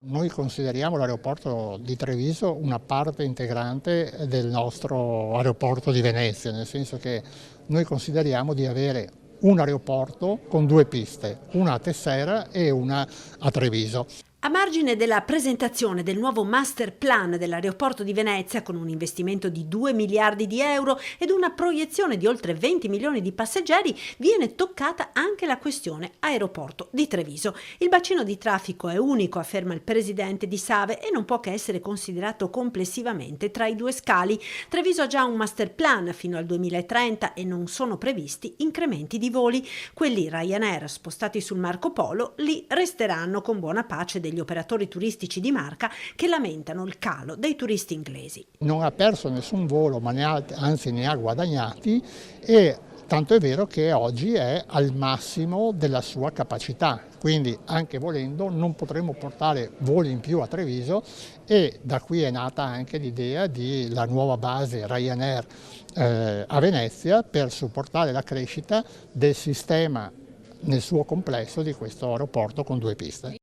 Noi consideriamo l'aeroporto di Treviso una parte integrante del nostro aeroporto di Venezia, nel senso che noi consideriamo di avere un aeroporto con due piste, una a Tessera e una a Treviso. A margine della presentazione del nuovo master plan dell'aeroporto di Venezia, con un investimento di 2 miliardi di euro ed una proiezione di oltre 20 milioni di passeggeri, viene toccata anche la questione aeroporto di Treviso. Il bacino di traffico è unico, afferma il presidente di Save, e non può che essere considerato complessivamente tra i due scali. Treviso ha già un master plan fino al 2030 e non sono previsti incrementi di voli. Quelli Ryanair spostati sul Marco Polo lì resteranno, con buona pace degli operatori turistici di marca che lamentano il calo dei turisti inglesi. Non ha perso nessun volo, ma anzi ne ha guadagnati, e tanto è vero che oggi è al massimo della sua capacità, quindi anche volendo non potremo portare voli in più a Treviso, e da qui è nata anche l'idea della nuova base Ryanair a Venezia per supportare la crescita del sistema nel suo complesso di questo aeroporto con due piste.